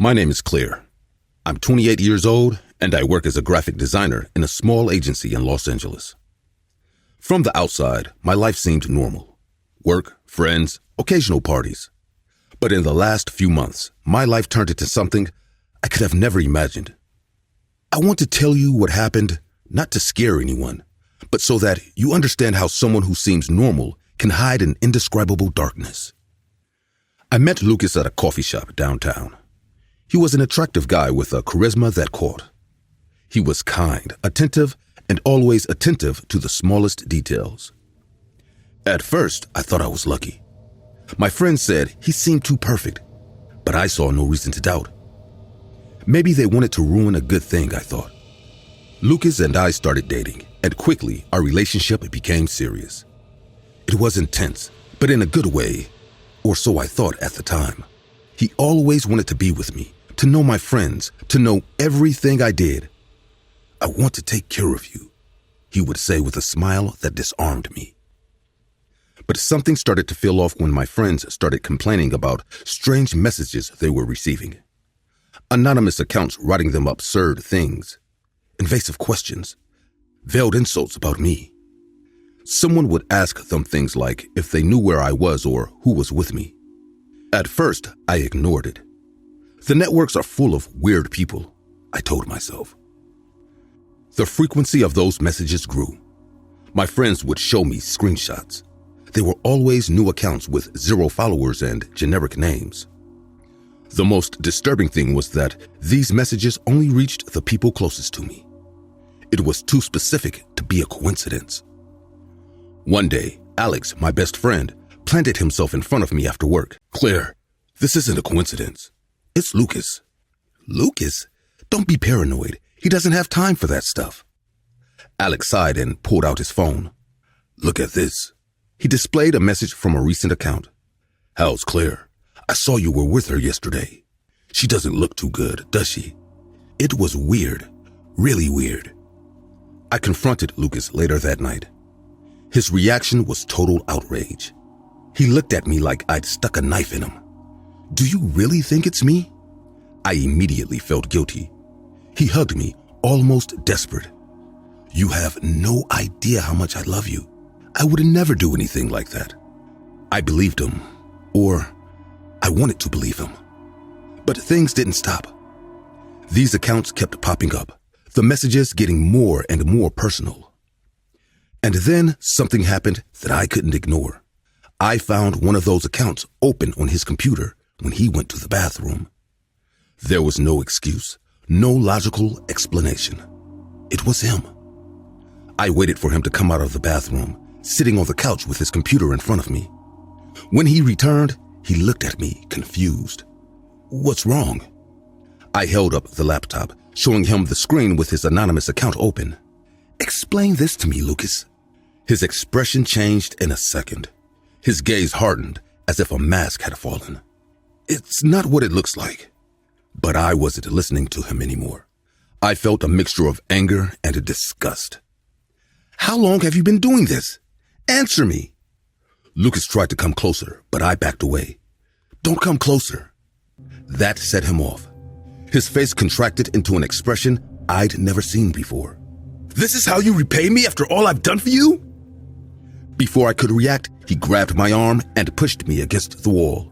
My name is Claire. I'm 28 years old, and I work as a graphic designer in a small agency in Los Angeles. From the outside, my life seemed normal. Work, friends, occasional parties. But in the last few months, my life turned into something I could have never imagined. I want to tell you what happened, not to scare anyone, but so that you understand how someone who seems normal can hide an indescribable darkness. I met Lucas at a coffee shop downtown. He was an attractive guy with a charisma that caught. He was kind, attentive, and always attentive to the smallest details. At first, I thought I was lucky. My friends said he seemed too perfect, but I saw no reason to doubt. Maybe they wanted to ruin a good thing, I thought. Lucas and I started dating, and quickly our relationship became serious. It was intense, but in a good way, or so I thought at the time. He always wanted to be with me, to know my friends, to know everything I did. "I want to take care of you," he would say with a smile that disarmed me. But something started to feel off when my friends started complaining about strange messages they were receiving. Anonymous accounts writing them absurd things, invasive questions, veiled insults about me. Someone would ask them things like if they knew where I was or who was with me. At first, I ignored it. The networks are full of weird people, I told myself. The frequency of those messages grew. My friends would show me screenshots. They were always new accounts with 0 followers and generic names. The most disturbing thing was that these messages only reached the people closest to me. It was too specific to be a coincidence. One day, Alex, my best friend, planted himself in front of me after work. "Claire, this isn't a coincidence. It's Lucas." "Lucas? Don't be paranoid. He doesn't have time for that stuff." Alex sighed and pulled out his phone. "Look at this." He displayed a message from a recent account. "How's Claire? I saw you were with her yesterday. She doesn't look too good, does she?" It was weird, really weird. I confronted Lucas later that night. His reaction was total outrage. He looked at me like I'd stuck a knife in him. "Do you really think it's me?" I immediately felt guilty. He hugged me, almost desperate. "You have no idea how much I love you. I would never do anything like that." I believed him, or I wanted to believe him. But things didn't stop. These accounts kept popping up, the messages getting more and more personal. And then something happened that I couldn't ignore. I found one of those accounts open on his computer when he went to the bathroom. There was no excuse, no logical explanation. It was him. I waited for him to come out of the bathroom, sitting on the couch with his computer in front of me. When he returned, he looked at me, confused. "What's wrong?" I held up the laptop, showing him the screen with his anonymous account open. "Explain this to me, Lucas." His expression changed in a second. His gaze hardened as if a mask had fallen. "It's not what it looks like." But I wasn't listening to him anymore. I felt a mixture of anger and disgust. "How long have you been doing this? Answer me." Lucas tried to come closer, but I backed away. "Don't come closer." That set him off. His face contracted into an expression I'd never seen before. "This is how you repay me after all I've done for you?" Before I could react, he grabbed my arm and pushed me against the wall.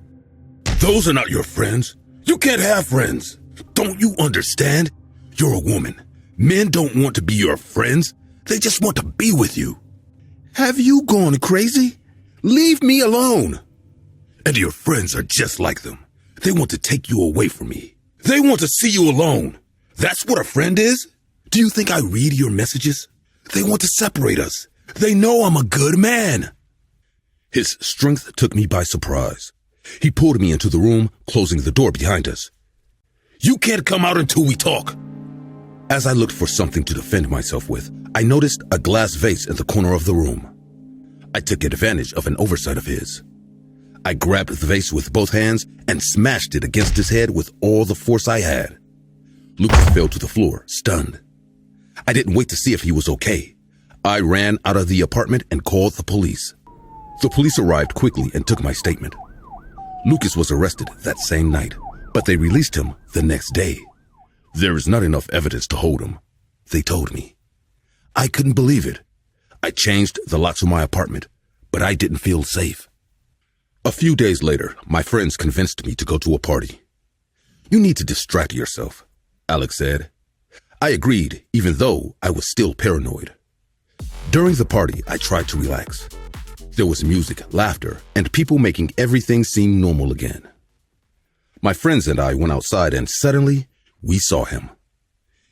"Those are not your friends. You can't have friends. Don't you understand? You're a woman. Men don't want to be your friends. They just want to be with you." "Have you gone crazy? Leave me alone." "And your friends are just like them. They want to take you away from me. They want to see you alone. That's what a friend is? Do you think I read your messages? They want to separate us. They know I'm a good man." His strength took me by surprise. He pulled me into the room, closing the door behind us. "You can't come out until we talk." As I looked for something to defend myself with, I noticed a glass vase in the corner of the room. I took advantage of an oversight of his. I grabbed the vase with both hands and smashed it against his head with all the force I had. Lucas fell to the floor, stunned. I didn't wait to see if he was okay. I ran out of the apartment and called the police. The police arrived quickly and took my statement. Lucas was arrested that same night, but but they released him the next day. There is not enough evidence to hold him, they told me. I couldn't believe it. I changed the locks of my apartment, but I didn't feel safe. A few days later, my friends convinced me to go to a party. You need to distract yourself, Alex said. I agreed, even though I was still paranoid. During the party, I tried to relax. There was music, laughter, and people making everything seem normal again. My friends and I went outside and suddenly, we saw him.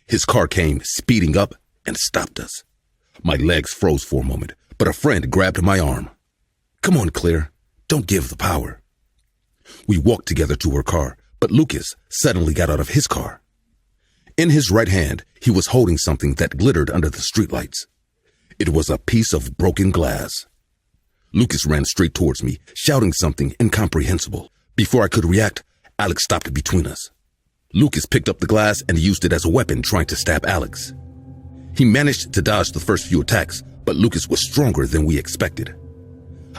His car came speeding up and stopped us. My legs froze for a moment, but a friend grabbed my arm. Come on, Claire, don't give the power. We walked together to her car, but Lucas suddenly got out of his car. In his right hand, he was holding something that glittered under the streetlights. It was a piece of broken glass. Lucas ran straight towards me, shouting something incomprehensible. Before I could react, Alex stopped between us. Lucas picked up the glass and used it as a weapon, trying to stab Alex. He managed to dodge the first few attacks, but Lucas was stronger than we expected.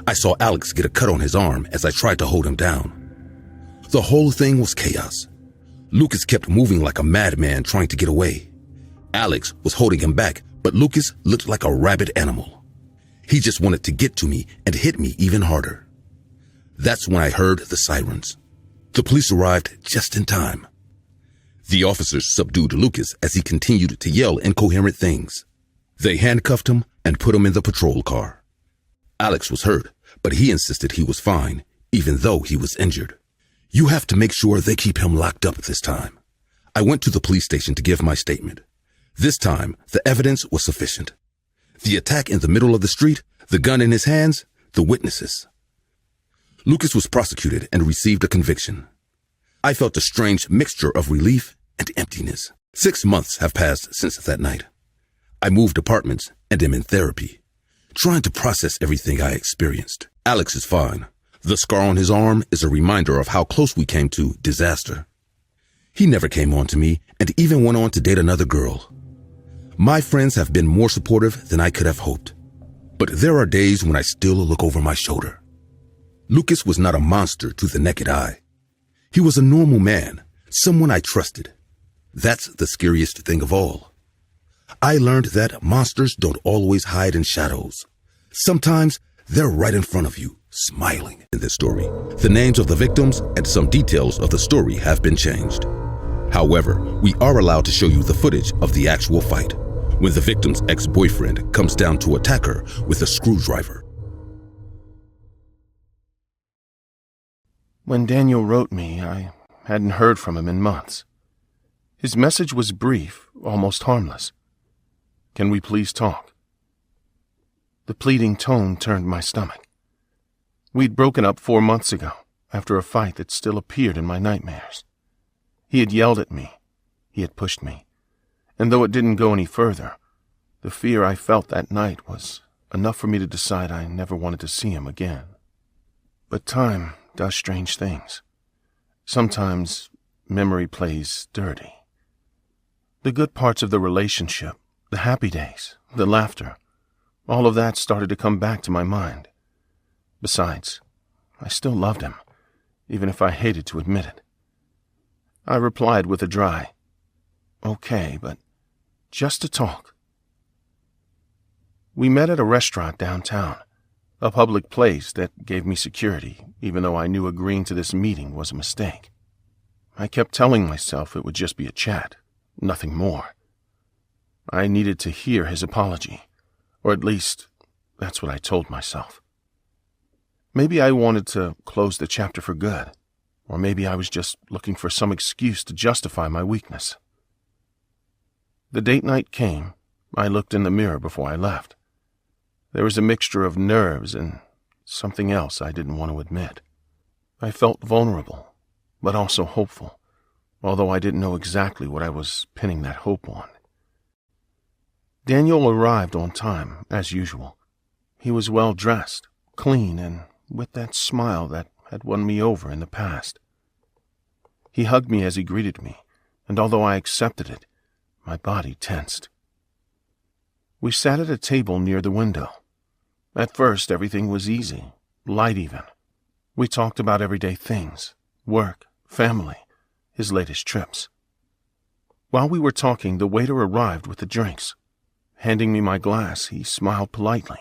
I saw Alex get a cut on his arm as I tried to hold him down. The whole thing was chaos. Lucas kept moving like a madman trying to get away. Alex was holding him back, but Lucas looked like a rabid animal. He just wanted to get to me and hit me even harder. That's when I heard the sirens. The police arrived just in time. The officers subdued Lucas as he continued to yell incoherent things. They handcuffed him and put him in the patrol car. Alex was hurt, but he insisted he was fine, even though he was injured. You have to make sure they keep him locked up this time. I went to the police station to give my statement. This time, the evidence was sufficient. The attack in the middle of the street, the gun in his hands, the witnesses. Lucas was prosecuted and received a conviction. I felt a strange mixture of relief and emptiness. 6 months have passed since that night. I moved apartments and am in therapy, trying to process everything I experienced. Alex is fine. The scar on his arm is a reminder of how close we came to disaster. He never came on to me and even went on to date another girl. My friends have been more supportive than I could have hoped. But there are days when I still look over my shoulder. Lucas was not a monster to the naked eye. He was a normal man, someone I trusted. That's the scariest thing of all. I learned that monsters don't always hide in shadows. Sometimes they're right in front of you, smiling. In this story, the names of the victims and some details of the story have been changed. However, we are allowed to show you the footage of the actual fight, when the victim's ex-boyfriend comes down to attack her with a screwdriver. When Daniel wrote me, I hadn't heard from him in months. His message was brief, almost harmless. Can we please talk? The pleading tone turned my stomach. We'd broken up 4 months ago, after a fight that still appeared in my nightmares. He had yelled at me. He had pushed me. And though it didn't go any further, the fear I felt that night was enough for me to decide I never wanted to see him again. But time does strange things. Sometimes memory plays dirty. The good parts of the relationship, the happy days, the laughter, all of that started to come back to my mind. Besides, I still loved him, even if I hated to admit it. I replied with a dry, "Okay, but just to talk." We met at a restaurant downtown, a public place that gave me security, even though I knew agreeing to this meeting was a mistake. I kept telling myself it would just be a chat, nothing more. I needed to hear his apology, or at least that's what I told myself. Maybe I wanted to close the chapter for good, or maybe I was just looking for some excuse to justify my weakness. The date night came. I looked in the mirror before I left. There was a mixture of nerves and something else I didn't want to admit. I felt vulnerable, but also hopeful, although I didn't know exactly what I was pinning that hope on. Daniel arrived on time, as usual. He was well dressed, clean, and with that smile that had won me over in the past. He hugged me as he greeted me, and although I accepted it, my body tensed. We sat at a table near the window. At first, everything was easy, light even. We talked about everyday things, work, family, his latest trips. While we were talking, the waiter arrived with the drinks. Handing me my glass, he smiled politely.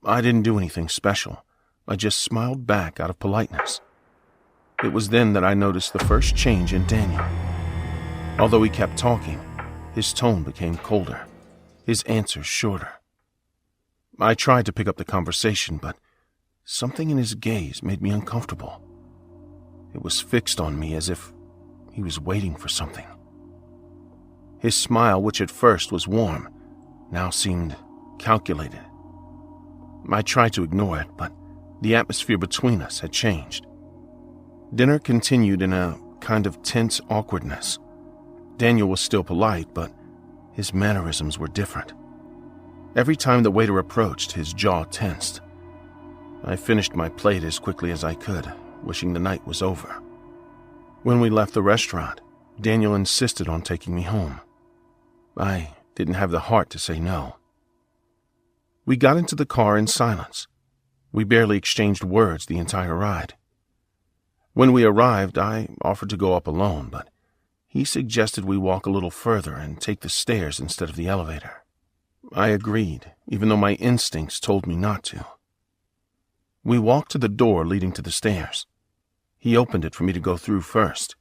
I didn't do anything special. I just smiled back out of politeness. It was then that I noticed the first change in Daniel. Although he kept talking, his tone became colder, his answers shorter. I tried to pick up the conversation, but something in his gaze made me uncomfortable. It was fixed on me as if he was waiting for something. His smile, which at first was warm, now seemed calculated. I tried to ignore it, but the atmosphere between us had changed. Dinner continued in a kind of tense awkwardness. Daniel was still polite, but his mannerisms were different. Every time the waiter approached, his jaw tensed. I finished my plate as quickly as I could, wishing the night was over. When we left the restaurant, Daniel insisted on taking me home. I didn't have the heart to say no. We got into the car in silence. We barely exchanged words the entire ride. When we arrived, I offered to go up alone, but he suggested we walk a little further and take the stairs instead of the elevator. I agreed, even though my instincts told me not to. We walked to the door leading to the stairs. He opened it for me to go through first.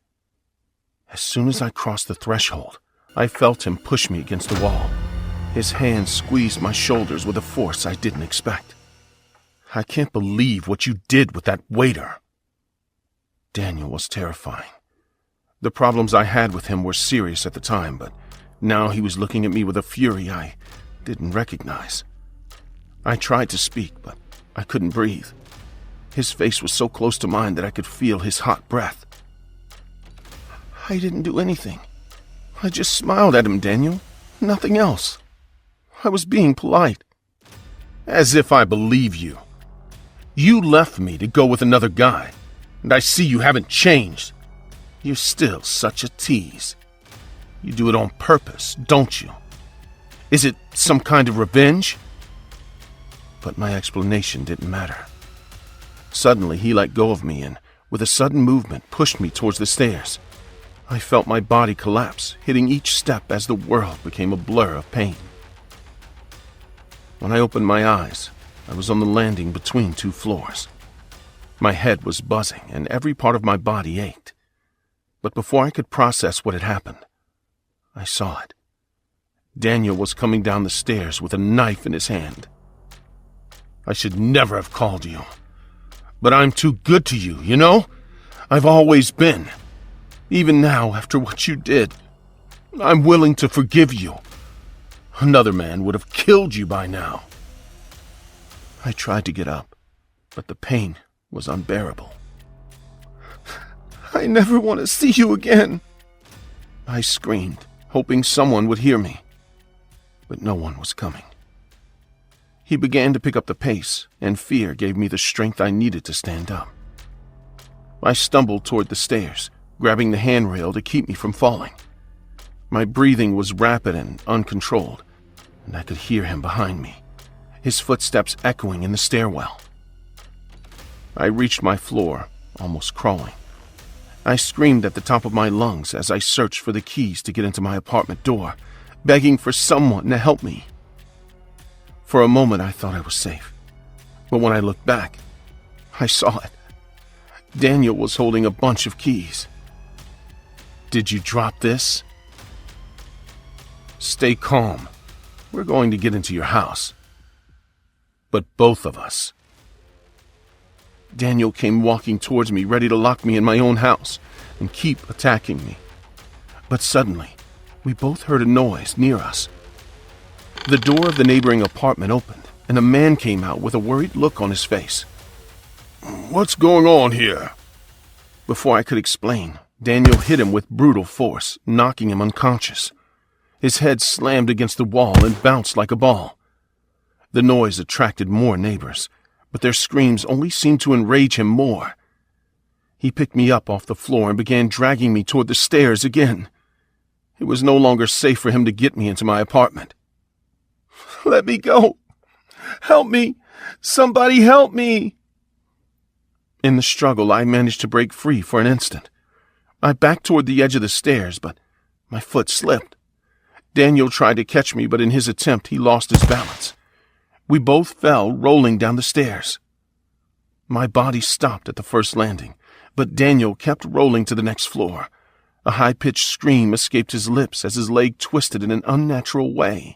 As soon as I crossed the threshold, I felt him push me against the wall. His hands squeezed my shoulders with a force I didn't expect. I can't believe what you did with that waiter. Daniel was terrifying. The problems I had with him were serious at the time, but now he was looking at me with a fury I didn't recognize. I tried to speak, but I couldn't breathe. His face was so close to mine that I could feel his hot breath. I didn't do anything. I just smiled at him, Daniel. Nothing else. I was being polite. As if I believe you. You left me to go with another guy, and I see you haven't changed. You're still such a tease. You do it on purpose, don't you? Is it some kind of revenge? But my explanation didn't matter. Suddenly, he let go of me and, with a sudden movement, pushed me towards the stairs. I felt my body collapse, hitting each step as the world became a blur of pain. When I opened my eyes, I was on the landing between two floors. My head was buzzing and every part of my body ached. But before I could process what had happened, I saw it. Daniel was coming down the stairs with a knife in his hand. I should never have called you. But I'm too good to you, you know? I've always been. Even now, after what you did, I'm willing to forgive you. Another man would have killed you by now. I tried to get up, but the pain was unbearable. I never want to see you again, I screamed, hoping someone would hear me. But no one was coming. He began to pick up the pace, and fear gave me the strength I needed to stand up. I stumbled toward the stairs, grabbing the handrail to keep me from falling. My breathing was rapid and uncontrolled, and I could hear him behind me, his footsteps echoing in the stairwell. I reached my floor, almost crawling. I screamed at the top of my lungs as I searched for the keys to get into my apartment door, begging for someone to help me. For a moment, I thought I was safe. But when I looked back, I saw it. Daniel was holding a bunch of keys. Did you drop this? Stay calm. We're going to get into your house. But both of us. Daniel came walking towards me, ready to lock me in my own house and keep attacking me. But suddenly, we both heard a noise near us. The door of the neighboring apartment opened, and a man came out with a worried look on his face. What's going on here? Before I could explain, Daniel hit him with brutal force, knocking him unconscious. His head slammed against the wall and bounced like a ball. The noise attracted more neighbors, but their screams only seemed to enrage him more. He picked me up off the floor and began dragging me toward the stairs again. It was no longer safe for him to get me into my apartment. Let me go. Help me. Somebody help me. In the struggle, I managed to break free for an instant. I backed toward the edge of the stairs, but my foot slipped. Daniel tried to catch me, but in his attempt, he lost his balance. We both fell, rolling down the stairs. My body stopped at the first landing, but Daniel kept rolling to the next floor. A high-pitched scream escaped his lips as his leg twisted in an unnatural way.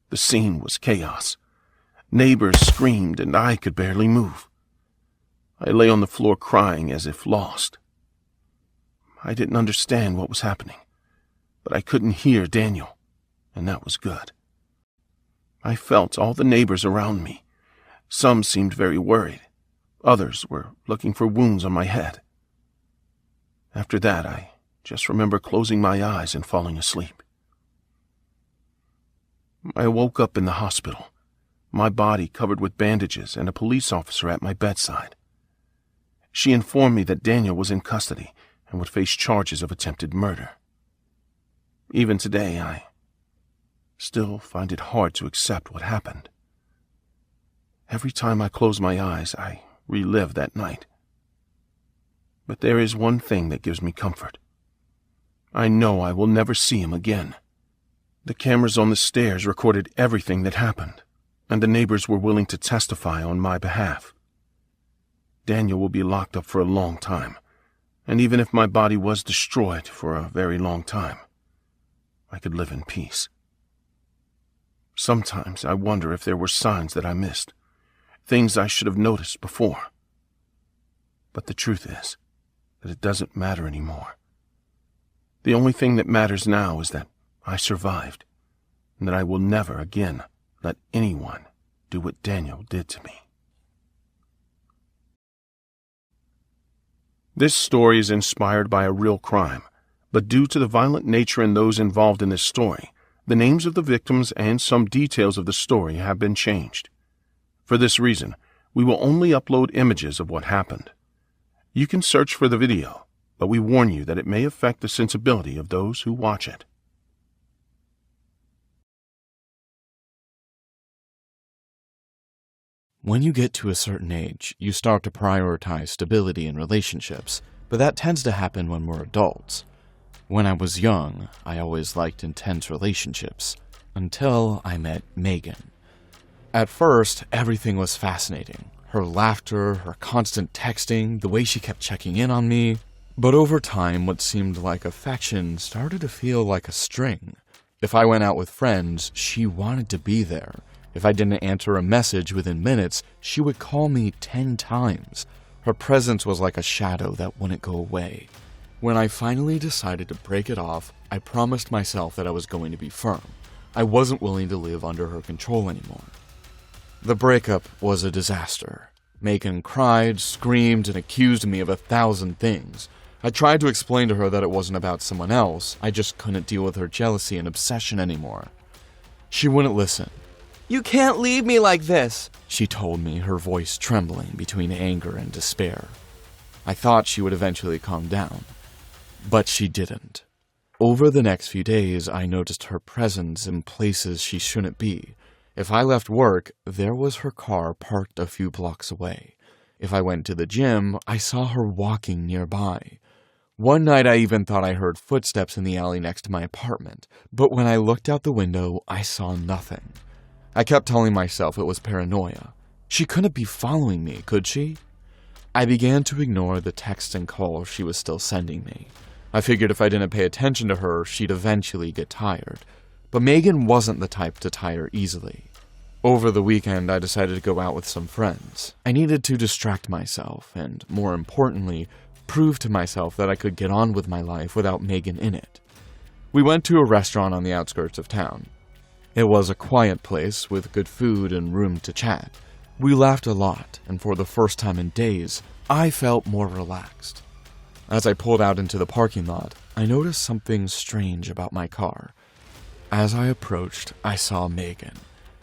The scene was chaos. Neighbors screamed, and I could barely move. I lay on the floor crying as if lost. I didn't understand what was happening, but I couldn't hear Daniel, and that was good. I felt all the neighbors around me. Some seemed very worried. Others were looking for wounds on my head. After that, I just remember closing my eyes and falling asleep. I woke up in the hospital, my body covered with bandages and a police officer at my bedside. She informed me that Daniel was in custody and would face charges of attempted murder. Even today, I still find it hard to accept what happened. Every time I close my eyes, I relive that night. But there is one thing that gives me comfort. I know I will never see him again. The cameras on the stairs recorded everything that happened, and the neighbors were willing to testify on my behalf. Daniel will be locked up for a long time, and even if my body was destroyed for a very long time, I could live in peace. Sometimes I wonder if there were signs that I missed, things I should have noticed before. But the truth is that it doesn't matter anymore. The only thing that matters now is that I survived, and that I will never again let anyone do what Daniel did to me. This story is inspired by a real crime, but due to the violent nature and those involved in this story, the names of the victims and some details of the story have been changed. For this reason, we will only upload images of what happened. You can search for the video, but we warn you that it may affect the sensibility of those who watch it. When you get to a certain age, you start to prioritize stability in relationships, but that tends to happen when we're adults. When I was young, I always liked intense relationships, until I met Megan. At first, everything was fascinating. Her laughter, her constant texting, the way she kept checking in on me. But over time, what seemed like affection started to feel like a string. If I went out with friends, she wanted to be there. If I didn't answer a message within minutes, she would call me 10 times. Her presence was like a shadow that wouldn't go away. When I finally decided to break it off, I promised myself that I was going to be firm. I wasn't willing to live under her control anymore. The breakup was a disaster. Megan cried, screamed, and accused me of 1,000 things. I tried to explain to her that it wasn't about someone else. I just couldn't deal with her jealousy and obsession anymore. She wouldn't listen. "You can't leave me like this," she told me, her voice trembling between anger and despair. I thought she would eventually calm down, but she didn't. Over the next few days, I noticed her presence in places she shouldn't be. If I left work, there was her car parked a few blocks away. If I went to the gym, I saw her walking nearby. One night I even thought I heard footsteps in the alley next to my apartment, but when I looked out the window, I saw nothing. I kept telling myself it was paranoia. She couldn't be following me, could she? I began to ignore the texts and calls she was still sending me. I figured if I didn't pay attention to her, she'd eventually get tired. But Megan wasn't the type to tire easily. Over the weekend, I decided to go out with some friends. I needed to distract myself, and more importantly, prove to myself that I could get on with my life without Megan in it. We went to a restaurant on the outskirts of town. It was a quiet place with good food and room to chat. We laughed a lot, and for the first time in days, I felt more relaxed. As I pulled out into the parking lot, I noticed something strange about my car. As I approached, I saw Megan.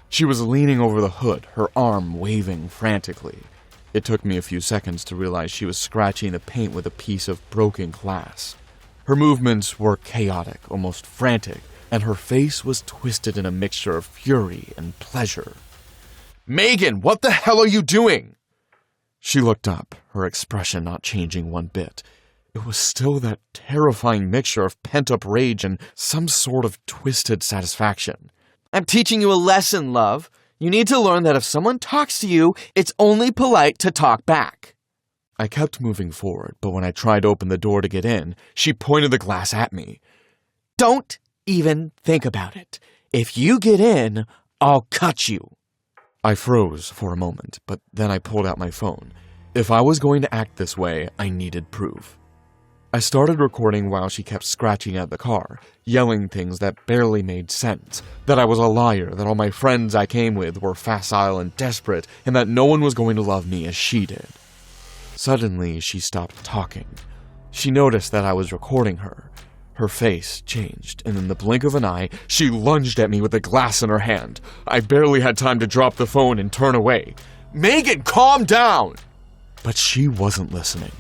She was leaning over the hood, her arm waving frantically. It took me a few seconds to realize she was scratching the paint with a piece of broken glass. Her movements were chaotic, almost frantic, and her face was twisted in a mixture of fury and pleasure. "Megan, what the hell are you doing?" She looked up, her expression not changing one bit. it was still that terrifying mixture of pent-up rage and some sort of twisted satisfaction. I'm teaching you a lesson, love. You need to learn that if someone talks to you, it's only polite to talk back. I kept moving forward, but when I tried to open the door to get in, she pointed the glass at me. Don't even think about it. If you get in, I'll cut you. I froze for a moment, but then I pulled out my phone. If I was going to act this way, I needed proof. I started recording while she kept scratching at the car, yelling things that barely made sense, that I was a liar, that all my friends I came with were facile and desperate, and that no one was going to love me as she did. Suddenly, she stopped talking. She noticed that I was recording her. Her face changed, and in the blink of an eye, she lunged at me with the glass in her hand. I barely had time to drop the phone and turn away. "Megan, calm down!" But she wasn't listening.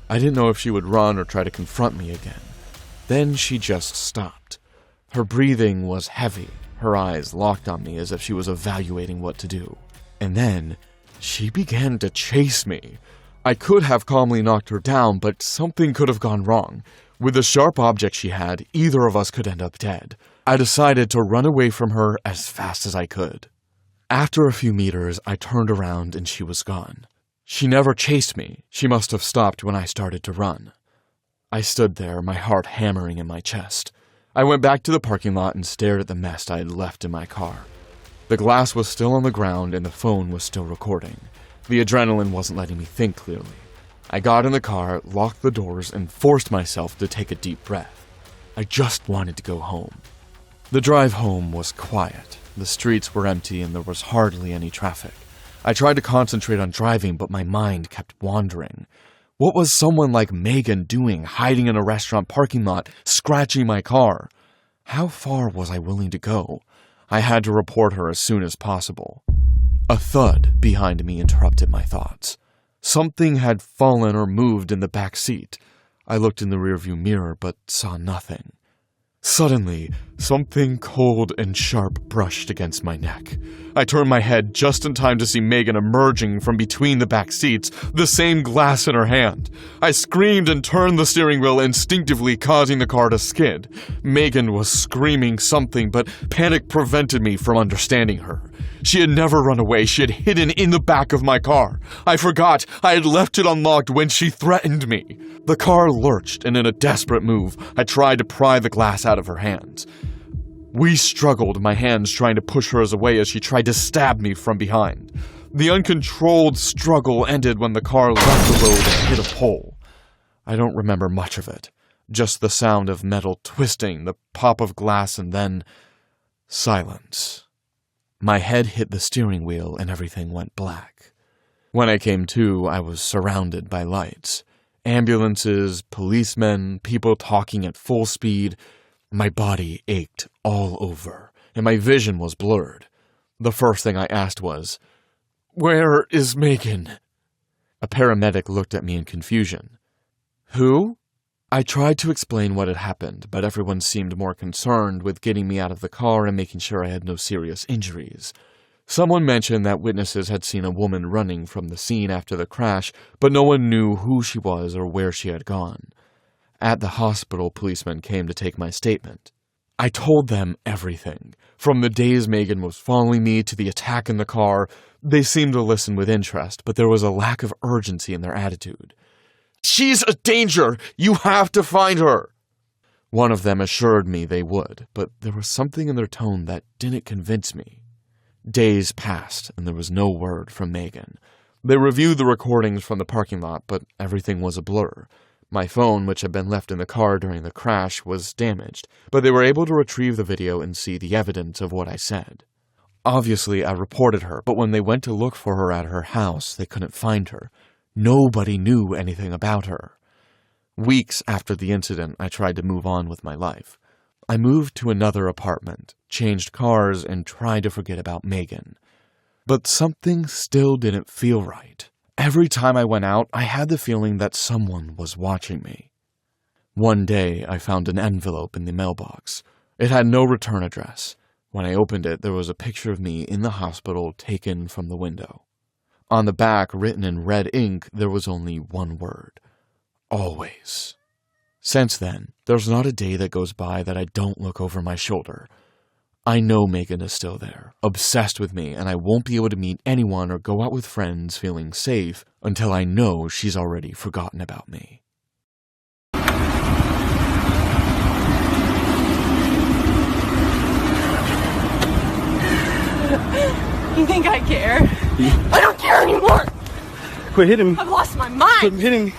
I didn't know if she would run or try to confront me again. Then she just stopped. Her breathing was heavy, her eyes locked on me as if she was evaluating what to do. And then, she began to chase me. I could have calmly knocked her down, but something could have gone wrong. With the sharp object she had, either of us could end up dead. I decided to run away from her as fast as I could. After a few meters, I turned around and she was gone. She never chased me. She must have stopped when I started to run. I stood there, my heart hammering in my chest. I went back to the parking lot and stared at the mess I had left in my car. The glass was still on the ground and the phone was still recording. The adrenaline wasn't letting me think clearly. I got in the car, locked the doors, and forced myself to take a deep breath. I just wanted to go home. The drive home was quiet. The streets were empty and there was hardly any traffic. I tried to concentrate on driving, but my mind kept wandering. What was someone like Megan doing, hiding in a restaurant parking lot, scratching my car? How far was I willing to go? I had to report her as soon as possible. A thud behind me interrupted my thoughts. Something had fallen or moved in the back seat. I looked in the rearview mirror, but saw nothing. Suddenly, something cold and sharp brushed against my neck. I turned my head just in time to see Megan emerging from between the back seats, the same glass in her hand. I screamed and turned the steering wheel instinctively, causing the car to skid. Megan was screaming something, but panic prevented me from understanding her. She had never run away. She had hidden in the back of my car. I forgot I had left it unlocked when she threatened me. The car lurched, and in a desperate move, I tried to pry the glass out of her hands. We struggled, my hands trying to push hers away as she tried to stab me from behind. The uncontrolled struggle ended when the car left the road and hit a pole. I don't remember much of it. Just the sound of metal twisting, the pop of glass, and then silence. My head hit the steering wheel and everything went black. When I came to, I was surrounded by lights. Ambulances, policemen, people talking at full speed. My body ached all over, and my vision was blurred. The first thing I asked was, "Where is Megan?" A paramedic looked at me in confusion. "Who?" I tried to explain what had happened, but everyone seemed more concerned with getting me out of the car and making sure I had no serious injuries. Someone mentioned that witnesses had seen a woman running from the scene after the crash, but no one knew who she was or where she had gone. At the hospital, policemen came to take my statement. I told them everything. From the days Megan was following me to the attack in the car, they seemed to listen with interest, but there was a lack of urgency in their attitude. "She's a danger! You have to find her!" One of them assured me they would, but there was something in their tone that didn't convince me. Days passed, and there was no word from Megan. They reviewed the recordings from the parking lot, but everything was a blur. My phone, which had been left in the car during the crash, was damaged, but they were able to retrieve the video and see the evidence of what I said. Obviously, I reported her, but when they went to look for her at her house, they couldn't find her. Nobody knew anything about her. Weeks after the incident, I tried to move on with my life. I moved to another apartment, changed cars, and tried to forget about Megan. But something still didn't feel right. Every time I went out, I had the feeling that someone was watching me. One day, I found an envelope in the mailbox. It had no return address. When I opened it, there was a picture of me in the hospital taken from the window. On the back, written in red ink, there was only one word: Always. Since then, there's not a day that goes by that I don't look over my shoulder. I know Megan is still there, obsessed with me, and I won't be able to meet anyone or go out with friends feeling safe until I know she's already forgotten about me. You think I care? I don't care anymore! Quit hitting me. I've lost my mind! Quit hitting me.